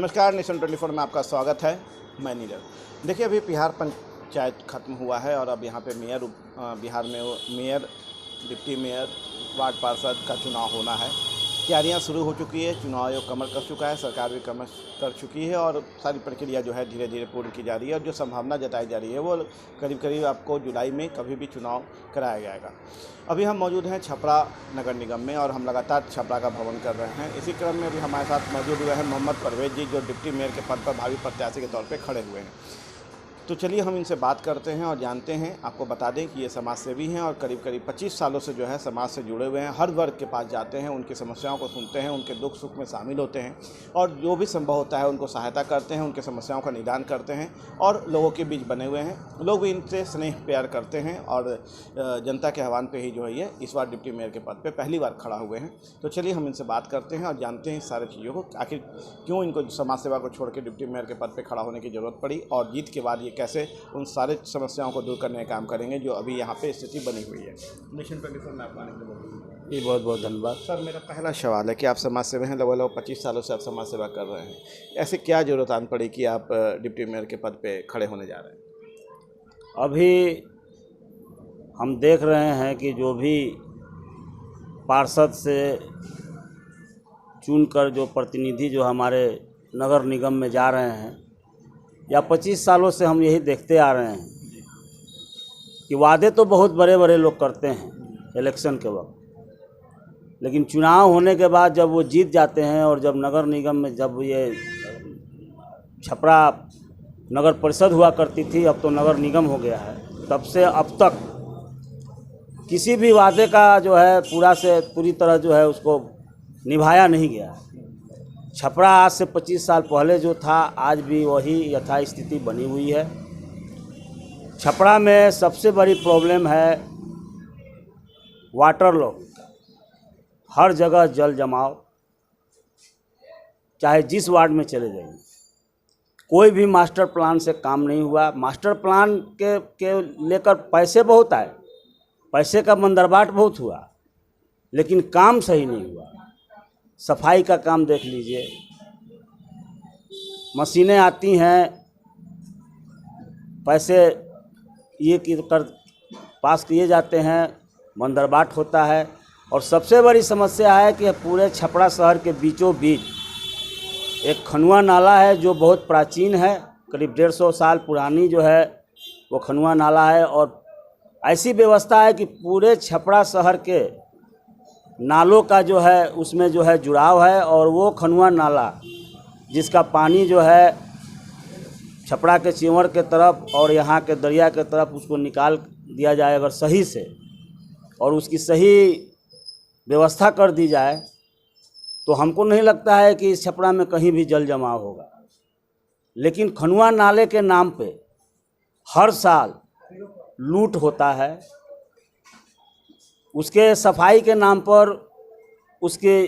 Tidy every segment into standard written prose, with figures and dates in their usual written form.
नमस्कार, नेशन 24 में आपका स्वागत है। मैं नीरज। देखिए, अभी बिहार पंचायत खत्म हुआ है और अब यहाँ पे बिहार में मेयर, डिप्टी मेयर, वार्ड पार्षद का चुनाव होना है। तैयारियां शुरू हो चुकी है, चुनाव आयोग कमर कस चुका है, सरकार भी कमर कर चुकी है और सारी प्रक्रिया जो है धीरे धीरे पूर्ण की जा रही है। और जो संभावना जताई जा रही है वो करीब करीब आपको जुलाई में कभी भी चुनाव कराया जाएगा। अभी हम मौजूद हैं छपरा नगर निगम में और हम लगातार छपरा का भ्रमण कर रहे हैं। इसी क्रम में भी हमारे साथ मौजूद हुए हैं मोहम्मद परवेज जी, जो डिप्टी मेयर के पद पर भावी प्रत्याशी के तौर पर खड़े हुए हैं। तो चलिए हम इनसे बात करते हैं और जानते हैं। आपको बता दें कि ये समाज सेवी हैं और करीब करीब 25 सालों से जो है समाज से जुड़े हुए हैं। हर वर्ग के पास जाते हैं, उनकी समस्याओं को सुनते हैं, उनके दुख सुख में शामिल होते हैं और जो भी संभव होता है उनको सहायता करते हैं, उनकी समस्याओं का निदान करते हैं और लोगों के बीच बने हुए हैं। लोग भी इनसे स्नेह प्यार करते हैं और जनता के आह्वान पर ही जो है ये इस बार डिप्टी मेयर के पद पर पहली बार खड़ा हुए हैं। तो चलिए हम इनसे बात करते हैं और जानते हैं इस सारी चीज़ों को, आखिर क्यों इनको समाज सेवा को छोड़ के डिप्टी मेयर के पद पर खड़ा होने की ज़रूरत पड़ी और जीत के बाद ये कैसे उन सारे समस्याओं को दूर करने का काम करेंगे जो अभी यहाँ पे स्थिति बनी हुई है। नेशन 24 में आपको आने के लिए जी बहुत बहुत धन्यवाद। सर, मेरा पहला सवाल है कि आप समाज सेवा हैं, लगभग 25 सालों से आप समाज सेवा कर रहे हैं। ऐसे क्या जरूरत आन पड़ी कि आप डिप्टी मेयर के पद पे खड़े होने जा रहे हैं? अभी हम देख रहे हैं कि जो भी पार्षद से चुनकर जो प्रतिनिधि जो हमारे नगर निगम में जा रहे हैं, या 25 सालों से हम यही देखते आ रहे हैं कि वादे तो बहुत बड़े बड़े लोग करते हैं इलेक्शन के वक्त, लेकिन चुनाव होने के बाद जब वो जीत जाते हैं और जब नगर निगम में जब ये छपरा नगर परिषद हुआ करती थी, अब तो नगर निगम हो गया है, तब से अब तक किसी भी वादे का जो है पूरी तरह जो है उसको निभाया नहीं गया। छपरा आज से 25 साल पहले जो था आज भी वही यथा स्थिति बनी हुई है। छपरा में सबसे बड़ी प्रॉब्लम है वाटर लॉगिंग। हर जगह जल जमाव, चाहे जिस वार्ड में चले जाइए, कोई भी मास्टर प्लान से काम नहीं हुआ। मास्टर प्लान के लेकर पैसे बहुत आए, पैसे का मंदरबाट बहुत हुआ, लेकिन काम सही नहीं हुआ। सफाई का काम देख लीजिए, मशीनें आती हैं, पैसे ये कर पास किए जाते हैं, मंदरबाट होता है। और सबसे बड़ी समस्या है कि पूरे छपरा शहर के बीचों बीच एक खनुआ नाला है जो बहुत प्राचीन है, करीब 150 साल पुरानी जो है वो खनुआ नाला है। और ऐसी व्यवस्था है कि पूरे छपरा शहर के नालों का जो है उसमें जो है जुड़ाव है और वो खनुआ नाला जिसका पानी जो है छपरा के चिंवर के तरफ और यहाँ के दरिया के तरफ उसको निकाल दिया जाए अगर सही से, और उसकी सही व्यवस्था कर दी जाए, तो हमको नहीं लगता है कि इस छपरा में कहीं भी जल जमाव होगा। लेकिन खनुआ नाले के नाम पे हर साल लूट होता है, उसके सफाई के नाम पर, उसके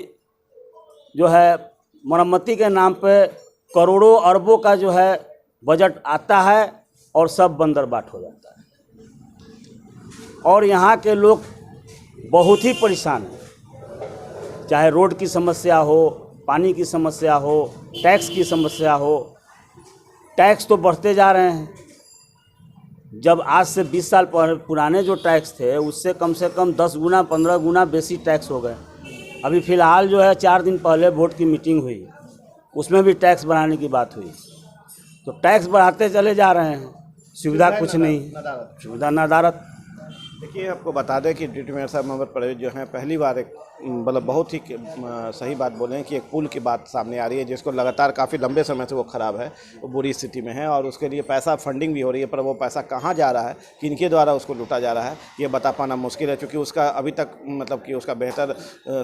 जो है मरम्मती के नाम पे करोड़ों अरबों का जो है बजट आता है और सब बंदरबाट हो जाता है। और यहाँ के लोग बहुत ही परेशान हैं, चाहे रोड की समस्या हो, पानी की समस्या हो, टैक्स की समस्या हो। टैक्स तो बढ़ते जा रहे हैं। जब आज से 20 साल पुराने जो टैक्स थे उससे कम से कम 10 गुना 15 गुना बेसी टैक्स हो गए। अभी फ़िलहाल जो है 4 दिन पहले वोट की मीटिंग हुई, उसमें भी टैक्स बढ़ाने की बात हुई। तो टैक्स बढ़ाते चले जा रहे हैं, सुविधा कुछ नहीं, सुविधा नदारत। देखिए, आपको बता दें कि डिप्टी मेयर साहब मोहम्मद परवेज जो हैं पहली बार एक मतलब बहुत ही सही बात बोले हैं कि एक पुल की बात सामने आ रही है जिसको लगातार काफ़ी लंबे समय से वो ख़राब है, वो बुरी स्थिति में है और उसके लिए पैसा फंडिंग भी हो रही है, पर वो पैसा कहाँ जा रहा है, किनके द्वारा उसको लूटा जा रहा है, ये बता पाना मुश्किल है, क्योंकि उसका अभी तक मतलब कि उसका बेहतर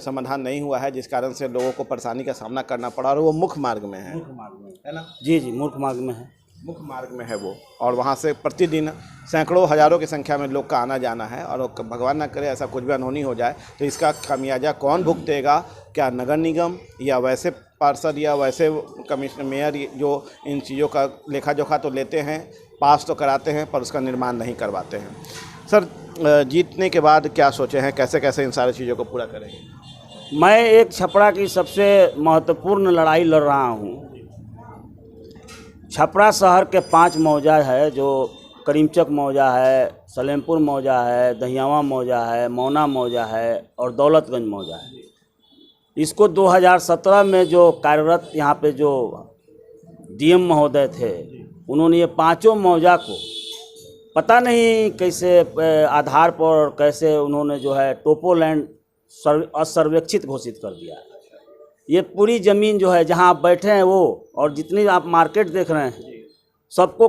समाधान नहीं हुआ है, जिस कारण से लोगों को परेशानी का सामना करना पड़ा और वो मुख्य मार्ग में है ना? जी जी, मुख्य मार्ग में है, मुख्य मार्ग में है वो, और वहाँ से प्रतिदिन सैकड़ों हज़ारों की संख्या में लोग का आना जाना है। और भगवान ना करे ऐसा कुछ भी अनहोनी हो जाए तो इसका खामियाजा कौन भुगतेगा? क्या नगर निगम या वैसे पार्षद या वैसे कमिश्नर मेयर जो इन चीज़ों का लेखा जोखा तो लेते हैं, पास तो कराते हैं, पर उसका निर्माण नहीं करवाते हैं। सर, जीतने के बाद क्या सोचे हैं, कैसे कैसे इन सारी चीज़ों को पूरा करेंगे? मैं एक छपरा की सबसे महत्वपूर्ण लड़ाई लड़ रहा हूँ छपरा शहर के 5 मौजा है, जो करीमचक मौजा है, सलेमपुर मौजा है, दहियावा मौजा है, मौना मौजा है और दौलतगंज मौजा है। इसको 2017 में जो कार्यरत यहाँ पे जो डीएम महोदय थे, उन्होंने ये 5 मौजा को पता नहीं कैसे आधार पर कैसे उन्होंने जो है टोपोलैंड असर्वेक्षित घोषित कर दिया। ये पूरी ज़मीन जो है जहाँ आप बैठे हैं वो और जितनी आप मार्केट देख रहे हैं सबको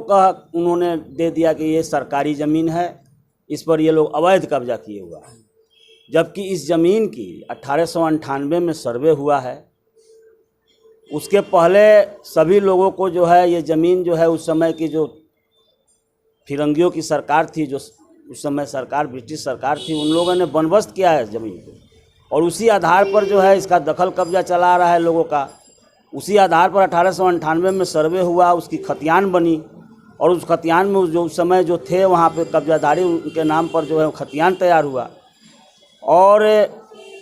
उन्होंने दे दिया कि ये सरकारी ज़मीन है, इस पर ये लोग अवैध कब्जा किए हुआ है। जबकि इस ज़मीन की 1898 में सर्वे हुआ है। उसके पहले सभी लोगों को जो है ये ज़मीन जो है उस समय की जो फिरंगियों की सरकार थी, जो उस समय सरकार ब्रिटिश सरकार थी, उन लोगों ने बंदोबस्त किया है ज़मीन को और उसी आधार पर जो है इसका दखल कब्जा चला आ रहा है लोगों का। उसी आधार पर 1898 में सर्वे हुआ, उसकी खतियान बनी और उस खतियान में जो उस समय जो थे वहाँ पे कब्जाधारी उनके नाम पर जो है खतियान तैयार हुआ। और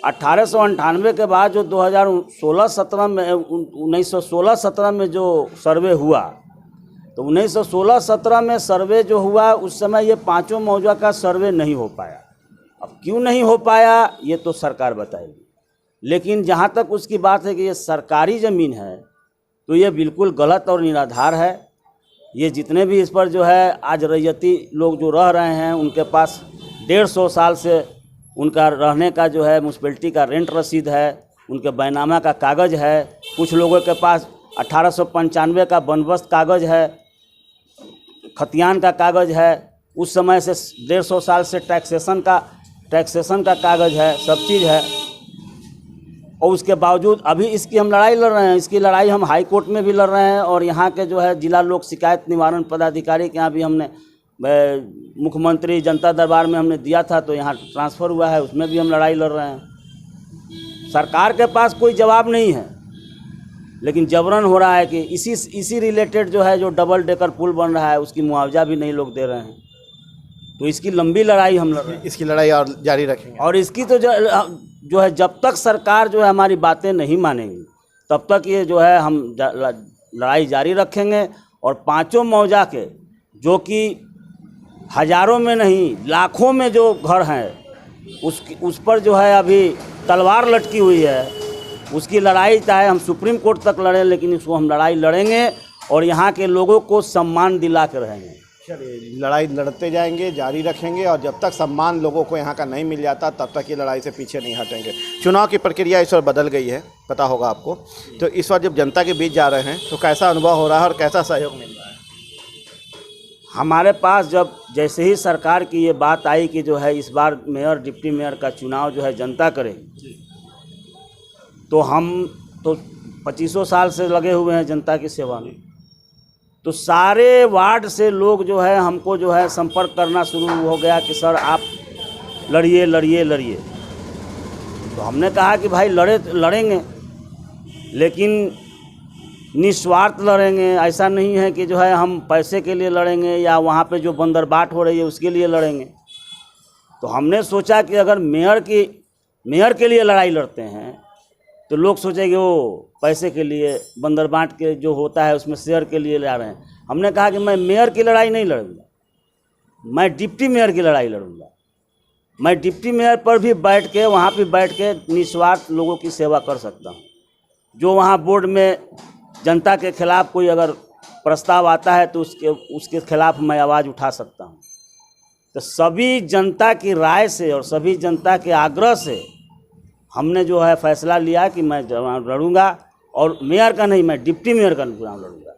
1898 के बाद जो 2016-17 में 1916-17 में जो सर्वे हुआ, तो 1916-17 में सर्वे जो हुआ उस समय ये 5 मौजा का सर्वे नहीं हो पाया। अब क्यों नहीं हो पाया ये तो सरकार बताएगी, लेकिन जहाँ तक उसकी बात है कि ये सरकारी ज़मीन है तो ये बिल्कुल गलत और निराधार है। ये जितने भी इस पर जो है आज रैयती लोग जो रह रहे हैं उनके पास 150 साल से उनका रहने का जो है म्यूनसिपैलिटी का रेंट रसीद है, उनके बैनामा का कागज़ है। कुछ लोगों के पास 1895 का बंदोबस्त कागज़ है, खतियान का कागज़ है, उस समय से 150 साल से टैक्सेशन का कागज़ है, सब चीज़ है। और उसके बावजूद अभी इसकी हम लड़ाई लड़ रहे हैं। इसकी लड़ाई हम हाई कोर्ट में भी लड़ रहे हैं और यहाँ के जो है जिला लोक शिकायत निवारण पदाधिकारी के यहाँ भी हमने मुख्यमंत्री जनता दरबार में हमने दिया था, तो यहाँ ट्रांसफ़र हुआ है, उसमें भी हम लड़ाई लड़ रहे हैं। सरकार के पास कोई जवाब नहीं है, लेकिन जबरन हो रहा है कि इसी रिलेटेड जो है जो डबल डेकर पुल बन रहा है उसकी मुआवजा भी नहीं लोग दे रहे हैं। तो इसकी लंबी लड़ाई हम लड़ रहे हैं। इसकी लड़ाई और जारी रखेंगे और इसकी तो जो है जब तक सरकार जो है हमारी बातें नहीं मानेगी तब तक ये जो है हम लड़ाई जारी रखेंगे। और 5 मौजा के जो कि हज़ारों में नहीं लाखों में जो घर हैं उस पर जो है अभी तलवार लटकी हुई है, उसकी लड़ाई चाहे हम सुप्रीम कोर्ट तक लड़ें, लेकिन इसको हम लड़ाई लड़ेंगे और यहाँ के लोगों को सम्मान दिला कर रहेंगे। चलिए, लड़ाई लड़ते जाएंगे, जारी रखेंगे और जब तक सम्मान लोगों को यहाँ का नहीं मिल जाता तब तक ये लड़ाई से पीछे नहीं हटेंगे। चुनाव की प्रक्रिया इस बार बदल गई है, पता होगा आपको। तो इस बार जब जनता के बीच जा रहे हैं तो कैसा अनुभव हो रहा है और कैसा सहयोग मिल रहा है? हमारे पास जब जैसे ही सरकार की ये बात आई कि जो है इस बार मेयर डिप्टी मेयर का चुनाव जो है जनता करेगी, तो हम तो 25 साल से लगे हुए हैं जनता की सेवा में। तो सारे वार्ड से लोग जो है हमको जो है संपर्क करना शुरू हो गया कि सर आप लड़िए लड़िए लड़िए। तो हमने कहा कि भाई लड़ेंगे, लेकिन निस्वार्थ लड़ेंगे। ऐसा नहीं है कि जो है हम पैसे के लिए लड़ेंगे या वहाँ पे जो बंदरबाट हो रही है उसके लिए लड़ेंगे। तो हमने सोचा कि अगर मेयर के लिए लड़ाई लड़ते हैं तो लोग सोचेंगे वो पैसे के लिए बंदरबाट के जो होता है उसमें शेयर के लिए लड़ रहे हैं। हमने कहा कि मैं मेयर की लड़ाई नहीं लड़ूंगा, मैं डिप्टी मेयर की लड़ाई लड़ूंगा। मैं डिप्टी मेयर पर भी बैठ के वहाँ पे बैठ के निस्वार्थ लोगों की सेवा कर सकता हूँ। जो वहाँ बोर्ड में जनता के खिलाफ कोई अगर प्रस्ताव आता है तो उसके खिलाफ मैं आवाज़ उठा सकता हूँ। तो सभी जनता की राय से और सभी जनता के आग्रह से हमने जो है फैसला लिया कि मैं लड़ूंगा और मेयर का नहीं, मैं डिप्टी मेयर का चुनाव लड़ूंगा।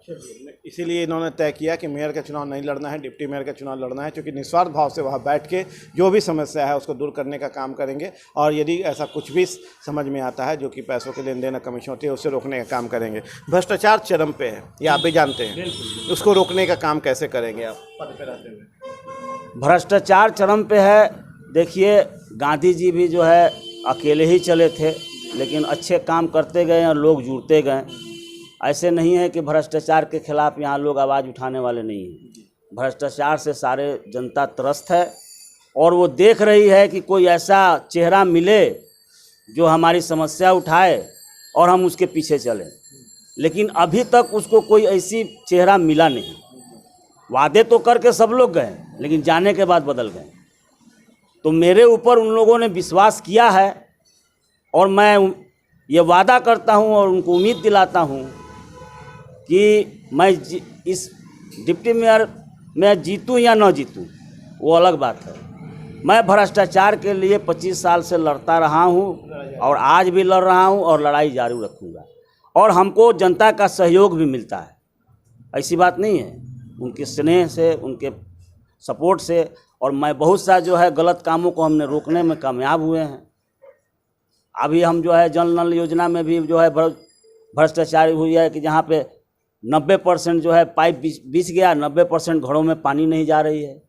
इसीलिए इन्होंने तय किया कि मेयर का चुनाव नहीं लड़ना है, डिप्टी मेयर का चुनाव लड़ना है, क्योंकि निस्वार्थ भाव से वहाँ बैठ के जो भी समस्या है उसको दूर करने का काम करेंगे। और यदि ऐसा कुछ भी समझ में आता है जो कि पैसों के लेन देन कमीशन होती है उससे रोकने का काम करेंगे। भ्रष्टाचार चरम पे है, ये आप भी जानते हैं, उसको रोकने का काम कैसे करेंगे आप पद पे रहते हुए? भ्रष्टाचार चरम पे है। देखिए, गांधी जी भी जो है अकेले ही चले थे, लेकिन अच्छे काम करते गए और लोग जुड़ते गए। ऐसे नहीं है कि भ्रष्टाचार के खिलाफ यहाँ लोग आवाज़ उठाने वाले नहीं हैं। भ्रष्टाचार से सारे जनता त्रस्त है और वो देख रही है कि कोई ऐसा चेहरा मिले जो हमारी समस्या उठाए और हम उसके पीछे चलें। लेकिन अभी तक उसको कोई ऐसी चेहरा मिला नहीं। वादे तो करके सब लोग गए, लेकिन जाने के बाद बदल गए। तो मेरे ऊपर उन लोगों ने विश्वास किया है और मैं ये वादा करता हूँ और उनको उम्मीद दिलाता हूँ कि मैं इस डिप्टी मेयर में जीतूँ या न जीतूँ वो अलग बात है। मैं भ्रष्टाचार के लिए 25 साल से लड़ता रहा हूँ और आज भी लड़ रहा हूँ और लड़ाई जारी रखूँगा। और हमको जनता का सहयोग भी मिलता है, ऐसी बात नहीं है, उनके स्नेह से, उनके सपोर्ट से। और मैं बहुत सा जो है गलत कामों को हमने रोकने में कामयाब हुए हैं। अभी हम जो है जल नल योजना में भी जो है भ्रष्टाचार हुई है कि जहाँ पे 90% जो है पाइप बिछ गया, 90% घरों में पानी नहीं जा रही है।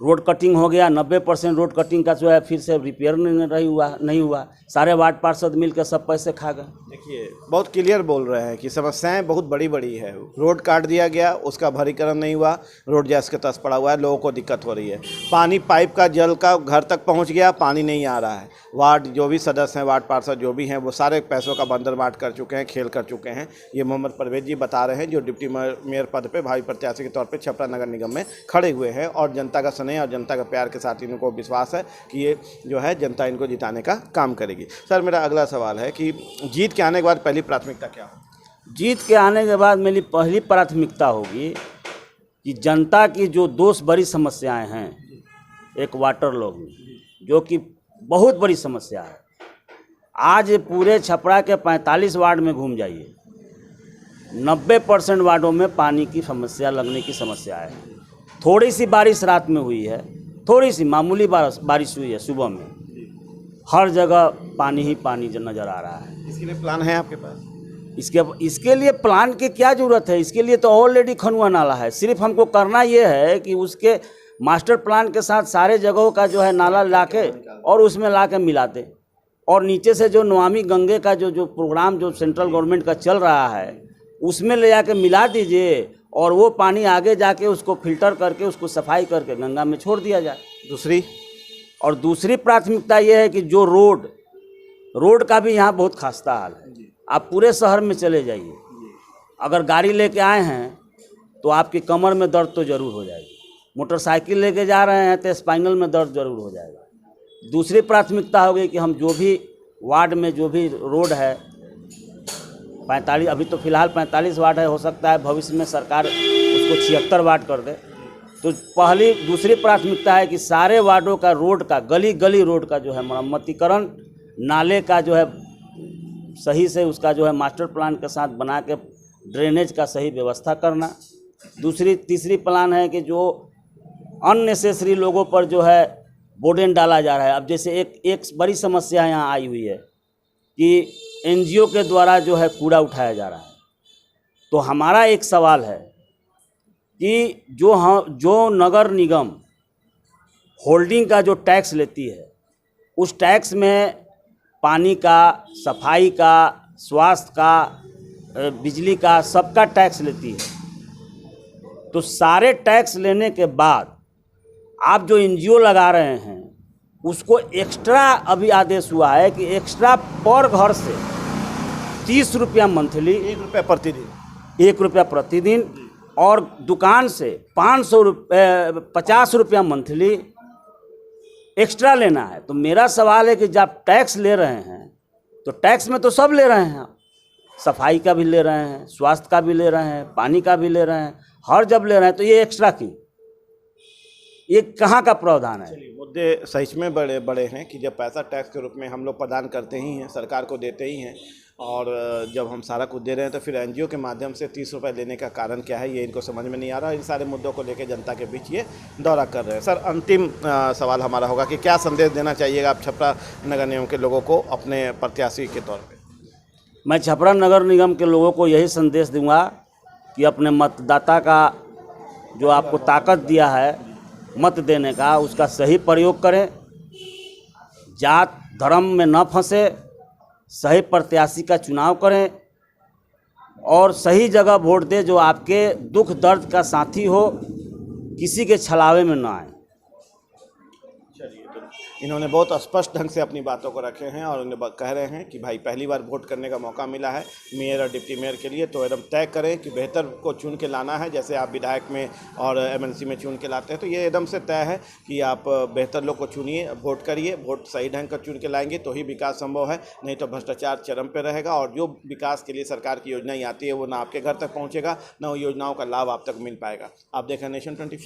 रोड कटिंग हो गया, 90% रोड कटिंग का जो है फिर से रिपेयर नहीं हुआ। सारे वार्ड पार्षद मिलकर सब पैसे खा गए। देखिए बहुत क्लियर बोल रहे हैं कि समस्याएं बहुत बड़ी बड़ी है। रोड काट दिया गया, उसका भरीकरण नहीं हुआ, रोड जैसे के तस पड़ा हुआ है, लोगों को दिक्कत हो रही है। पानी पाइप का जल का घर तक पहुंच गया, पानी नहीं आ रहा है। वार्ड जो भी सदस्य हैं, वार्ड पार्षद जो भी हैं, वो सारे पैसों का बंदर बाट कर चुके हैं, खेल कर चुके हैं। ये मोहम्मद परवेज जी बता रहे हैं, जो डिप्टी मेयर पद पर भावी प्रत्याशी के तौर पर छपरा नगर निगम में खड़े हुए हैं और जनता का स्नेह और जनता का प्यार के साथ इनको विश्वास है कि ये जो है जनता इनको जिताने का काम करेगी। सर मेरा अगला सवाल है कि जीत के आने के बाद पहली प्राथमिकता क्या होगी? जीत के आने के बाद मेरी पहली प्राथमिकता होगी कि जनता की जो 2 बड़ी समस्याएं हैं, एक वाटर लॉगिंग जो कि बहुत बड़ी समस्या है। आज पूरे छपरा के 45 वार्ड में घूम जाइए, 90% वार्डों में पानी की समस्या लगने की समस्या है। थोड़ी सी बारिश रात में हुई है, थोड़ी सी मामूली बारिश हुई है सुबह में, हर जगह पानी ही पानी नज़र आ रहा है। इसके लिए प्लान है आपके पास? इसके लिए प्लान की क्या ज़रूरत है? इसके लिए तो ऑलरेडी खनुआ नाला है। सिर्फ हमको करना ये है कि उसके मास्टर प्लान के साथ सारे जगहों का जो है नाला लाके और उसमें लाके मिला दें। और नीचे से जो नमामि गंगे का जो प्रोग्राम जो सेंट्रल गवर्नमेंट का चल रहा है उसमें ले जाके मिला दीजिए और वो पानी आगे जाके उसको फिल्टर करके उसको सफाई करके गंगा में छोड़ दिया जाए। दूसरी प्राथमिकता ये है कि जो रोड का भी यहाँ बहुत खस्ता हाल है। आप पूरे शहर में चले जाइए, अगर गाड़ी लेके आए हैं तो आपकी कमर में दर्द तो ज़रूर हो जाएगी, मोटरसाइकिल लेके जा रहे हैं तो स्पाइनल में दर्द ज़रूर हो जाएगा। दूसरी प्राथमिकता होगी कि हम जो भी वार्ड में जो भी रोड है 45, अभी तो फिलहाल 45 वार्ड है, हो सकता है भविष्य में सरकार उसको 76 वार्ड कर दे। तो दूसरी प्राथमिकता है कि सारे वार्डों का रोड का गली रोड का जो है मरम्मतीकरण, नाले का जो है सही से उसका जो है मास्टर प्लान के साथ बना के ड्रेनेज का सही व्यवस्था करना। तीसरी प्लान है कि जो अननेसेसरी लोगों पर जो है बोर्डन डाला जा रहा है। अब जैसे एक बड़ी समस्या यहाँ आई हुई है कि एनजीओ के द्वारा जो है कूड़ा उठाया जा रहा है। तो हमारा एक सवाल है कि जो नगर निगम होल्डिंग का जो टैक्स लेती है, उस टैक्स में पानी का, सफाई का, स्वास्थ्य का, बिजली का, सबका टैक्स लेती है। तो सारे टैक्स लेने के बाद आप जो एनजीओ लगा रहे हैं उसको एक्स्ट्रा अभी आदेश हुआ है कि एक्स्ट्रा पर घर से 30 रुपया मंथली, 1 रुपया प्रतिदिन, 1 रुपया प्रतिदिन, और दुकान से 50 रुपया मंथली एक्स्ट्रा लेना है। तो मेरा सवाल है कि जब टैक्स ले रहे हैं तो टैक्स में तो सब ले रहे हैं, सफाई का भी ले रहे हैं, स्वास्थ्य का भी ले रहे हैं, पानी का भी ले रहे हैं, हर जब ले रहे हैं तो ये एक्स्ट्रा क्यों? ये कहाँ का प्रावधान है? मुद्दे सच में बड़े बड़े हैं कि जब पैसा टैक्स के रूप में हम लोग प्रदान करते ही हैं, सरकार को देते ही हैं, और जब हम सारा कुछ दे रहे हैं तो फिर एनजीओ के माध्यम से 30 रुपये लेने का कारण क्या है, ये इनको समझ में नहीं आ रहा। इन सारे मुद्दों को लेकर जनता के बीच ये दौरा कर रहे हैं। सर अंतिम सवाल हमारा होगा कि क्या संदेश देना चाहिएगा आप छपरा नगर निगम के लोगों को अपने प्रत्याशी के तौर पर? मैं छपरा नगर निगम के लोगों को यही संदेश दूंगा कि अपने मतदाता का जो आपको ताकत दिया है मत देने का, उसका सही प्रयोग करें, जात धर्म में न फंसे, सही प्रत्याशी का चुनाव करें और सही जगह वोट दें जो आपके दुख दर्द का साथी हो, किसी के छलावे में ना आए। चलिए, तो इन्होंने बहुत स्पष्ट ढंग से अपनी बातों को रखे हैं और उन्हें कह रहे हैं कि भाई पहली बार वोट करने का मौका मिला है मेयर और डिप्टी मेयर के लिए, तो एकदम तय करें कि बेहतर को चुन के लाना है। जैसे आप विधायक में और एमएलसी में चुन के लाते हैं, तो ये एकदम से तय है कि आप बेहतर लोग को चुनिए, वोट करिए। वोट सही ढंग का चुन के लाएंगे तो ही विकास संभव है, नहीं तो भ्रष्टाचार चरम पे रहेगा और जो विकास के लिए सरकार की योजनाएं आती है वो ना आपके घर तक पहुंचेगा, ना वो योजनाओं का लाभ आप तक मिल पाएगा। आप देखें नेशन 24।